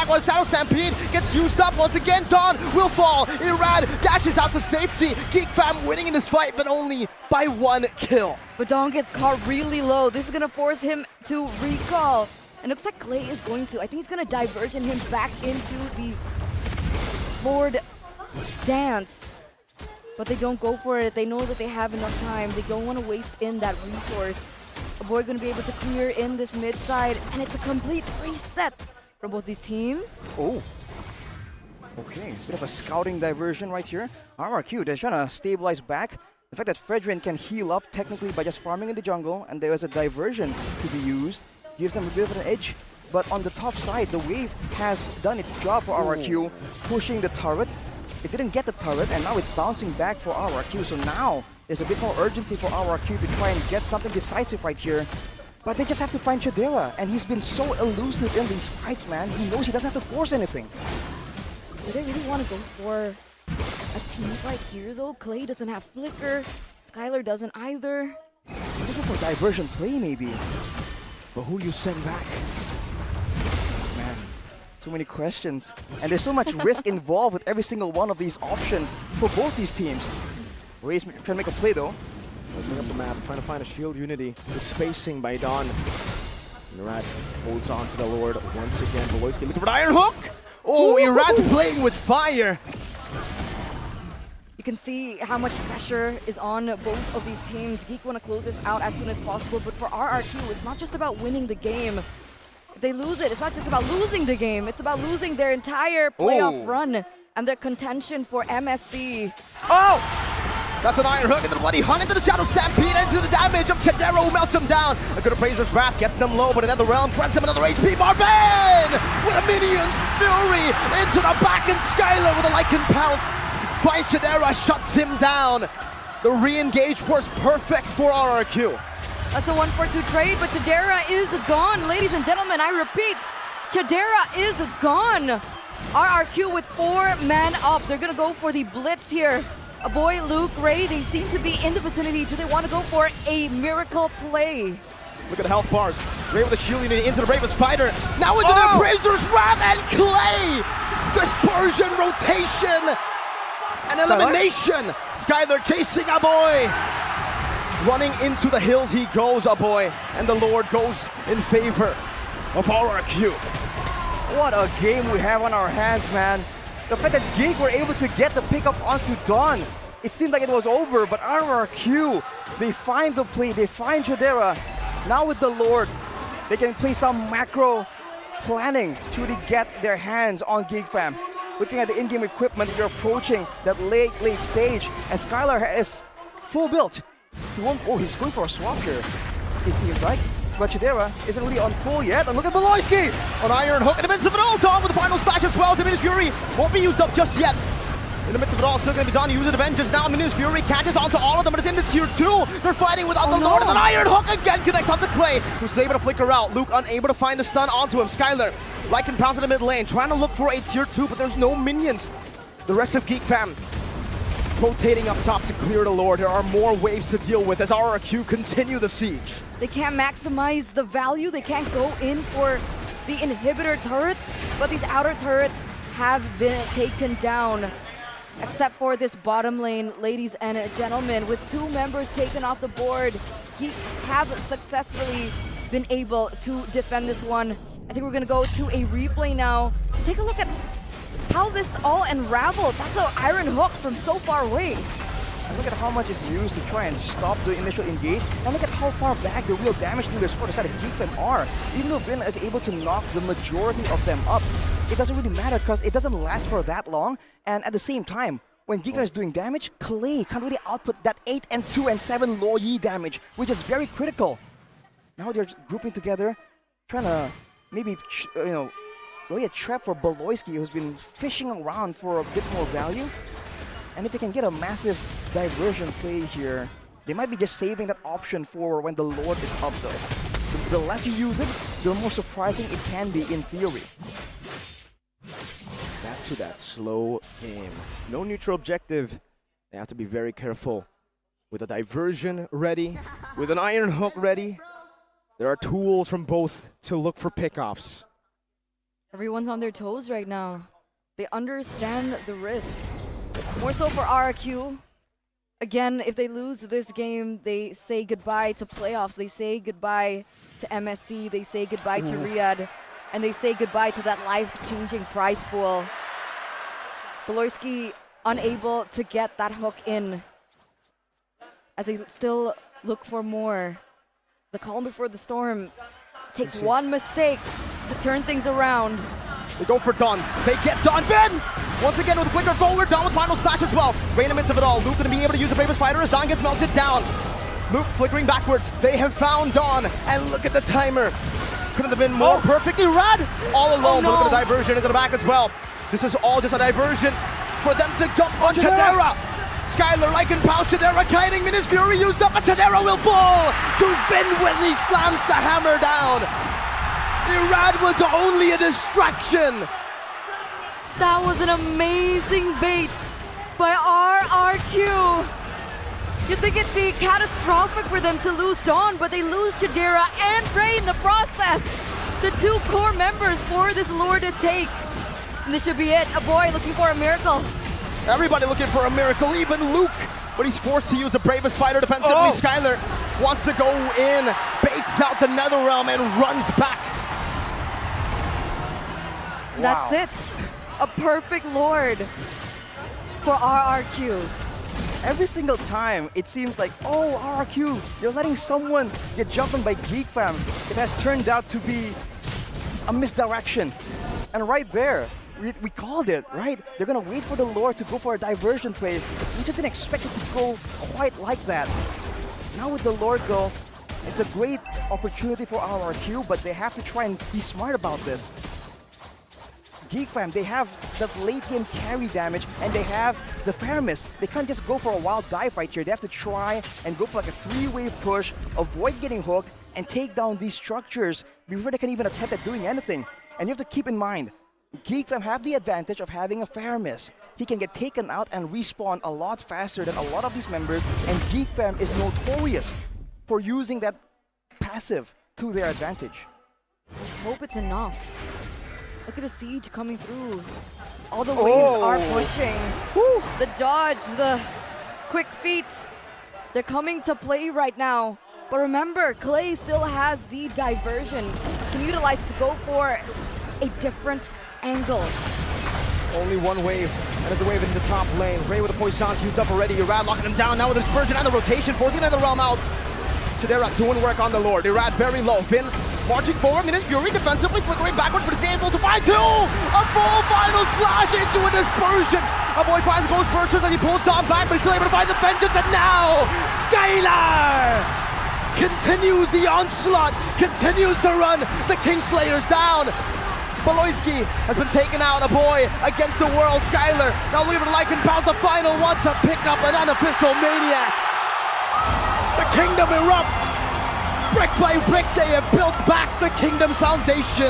back on Shadow Stampede. Gets used up once again. Dawn will fall. Irad dashes out to safety. Geek fam winning in this fight, but only by 1 kill. But Dawn gets caught really low. This is gonna force him to recall. And it looks like Clay is going to. I think he's gonna divergent him back into the Lord dance. But they don't go for it. They know that they have enough time. They don't want to waste in that resource. A boy gonna be able to clear in this mid side, and it's a complete reset from both these teams. Oh. Okay, it's a bit of a scouting diversion right here. RRQ, they're trying to stabilize back. The fact that Fredrin can heal up technically by just farming in the jungle, and there is a diversion to be used, gives them a bit of an edge. But on the top side, the wave has done its job for RRQ, pushing the turret. It didn't get the turret, and now it's bouncing back for RRQ. So now there's a bit more urgency for RRQ to try and get something decisive right here. But they just have to find Chadera, and he's been so elusive in these fights, man. He knows he doesn't have to force anything. Do they really want to go for a team fight here, though? Clay doesn't have Flicker. Skylar doesn't either. Looking for diversion play, maybe. But who do you send back? Man, too many questions. And there's so much risk involved with every single one of these options for both these teams. Ray's trying to make a play, though. Opening up the map, trying to find a shield unity. Good spacing by Dawn. Irad holds on to the Lord once again. Beloyski looking for an Iron Hook! Oh, Irad's playing with fire! You can see how much pressure is on both of these teams. Geek want to close this out as soon as possible, but for RRQ, it's not just about winning the game. If they lose it, it's not just about losing the game. It's about losing their entire playoff run and their contention for MSC. Oh! That's an Iron Hook into the Bloody Hunt, into the Shadow Stampede, into the damage of Chadera, who melts him down. A good Appraiser's Wrath gets them low, but in the realm grants him another HP. Marvin with a Minion's Fury into the back, and Skylar with a Lycan Pounce finds Chadera, shuts him down. The re-engage was perfect for RRQ. That's a 1-for-2 trade, but Chadera is gone. Ladies and gentlemen, I repeat, Chadera is gone. RRQ with 4 man up. They're gonna go for the blitz here. A boy, Luke, Ray, they seem to be in the vicinity. Do they want to go for a miracle play? Look at the health bars. Ray with the shield unity into the Bravest Spider. Now into the Appraiser's Wrath, and Clay! Dispersion, rotation, and elimination. Skylar chasing a boy. Running into the hills he goes, a boy. And the Lord goes in favor of RRQ. What a game we have on our hands, man. The fact that Geek were able to get the pickup onto Dawn, it seemed like it was over, but RRQ, they find the play, they find Chadera. Now with the Lord, they can play some macro planning to really get their hands on Geek fam. Looking at the in-game equipment, we're approaching that late stage, and Skylar is full built. He's going for a swap here, it seems like. But Chadera isn't really on full yet, and look at Beloyski! On Iron Hook in the midst of it all, Dawn with the final slash as well. Minions Fury won't be used up just yet. In the midst of it all, still gonna be Dawn, uses the Vengeance now. Minions Fury catches onto all of them, but it's in the tier 2. They're fighting without the Lord, and then Iron Hook again connects onto Clay, who's able to flicker out. Luke unable to find the stun onto him. Skylar, Lycan Pounce in the mid lane, trying to look for a tier 2, but there's no minions. The rest of Geek fam rotating up top to clear the Lord. There are more waves to deal with as RRQ continue the siege. They can't maximize the value. They can't go in for the inhibitor turrets, but these outer turrets have been taken down. Except for this bottom lane, ladies and gentlemen, with 2 members taken off the board, Geek have successfully been able to defend this one. I think we're gonna go to a replay now. Take a look at how this all unraveled. That's an Iron Hook from so far away. And look at how much is used to try and stop the initial engage. And look at how far back the real damage dealers for the side of Geek fam are. Even though Vin is able to knock the majority of them up, it doesn't really matter because it doesn't last for that long. And at the same time, when Geek is doing damage, Clay can't really output that 8 and 2 and 7 low Yi damage, which is very critical. Now they're grouping together, trying to maybe, lay a trap for Beloyski, who's been fishing around for a bit more value. And if they can get a massive diversion play here, they might be just saving that option for when the Lord is up though. The less you use it, the more surprising it can be in theory. Back to that slow game. No neutral objective. They have to be very careful. With a diversion ready, with an Iron Hook ready, there are tools from both to look for pickoffs. Everyone's on their toes right now. They understand the risk. More so for RRQ. Again, if they lose this game, they say goodbye to playoffs. They say goodbye to MSC. They say goodbye to Riyadh. And they say goodbye to that life-changing prize pool. Beloyski unable to get that hook in as they still look for more. The calm before the storm takes one mistake to turn things around. They go for Don. They get Don. Vin! Once again with a flicker forward. Don with final slash as well. Right in the midst of it all. Luke gonna be able to use the bravest fighter as Don gets melted down. Luke flickering backwards. They have found Don. And look at the timer. Couldn't have been more perfectly rad. All alone. no. Look at the diversion into the back as well. This is all just a diversion for them to jump on Chadera. Skylar, Lycan, Pouch, Chadera kiting. Minus Fury used up, but Chadera will fall to Vin when he slams the hammer down. Irad was only a distraction. That was an amazing bait by RRQ. You'd think it'd be catastrophic for them to lose Dawn, but they lose Chadera and Ray in the process. The two core members for this lore to take. And this should be it. A boy looking for a miracle. Everybody looking for a miracle, even Luke. But he's forced to use the bravest fighter defensively. Skylar wants to go in, baits out the Netherrealm and runs back. That's it. A perfect Lord for RRQ. Every single time, it seems like, oh, RRQ, you're letting someone get jumped on by Geek Fam. It has turned out to be a misdirection. And right there, we called it, right? They're gonna wait for the Lord to go for a diversion play. We just didn't expect it to go quite like that. Now with the Lord though, it's a great opportunity for RRQ, but they have to try and be smart about this. Geek Fam, they have the late game carry damage and they have the Faramis. They can't just go for a wild dive right here. They have to try and go for like a three-way push, avoid getting hooked, and take down these structures before they can even attempt at doing anything. And you have to keep in mind, Geek Fam have the advantage of having a Faramis. He can get taken out and respawn a lot faster than a lot of these members, and Geek Fam is notorious for using that passive to their advantage. Let's hope it's enough. Look at the siege coming through. All the waves are pushing. Woo. The dodge, the quick feet, they're coming to play right now. But remember, Clay still has the diversion. Can utilize to go for a different angle. Only one wave, and there's a wave in the top lane. Ray with the poisons used up already. Irad locking him down now with the dispersion and the rotation, forcing another realm out. Chadera doing work on the Lord. Irad very low. Vin marching forward. Minus Fury defensively flickering backwards, but is able to find two. A full final slash into a dispersion. A boy finds the Ghost Bursters as he pulls Dom back, but he's still able to find the vengeance. And now, Skylar continues the onslaught, continues to run the Kingslayers down. Beloyski has been taken out, a boy against the world. Skylar now leaving it like and Powell's the final one to pick up an unofficial Maniac. The kingdom erupts. Brick by brick, they have built back the kingdom's foundation.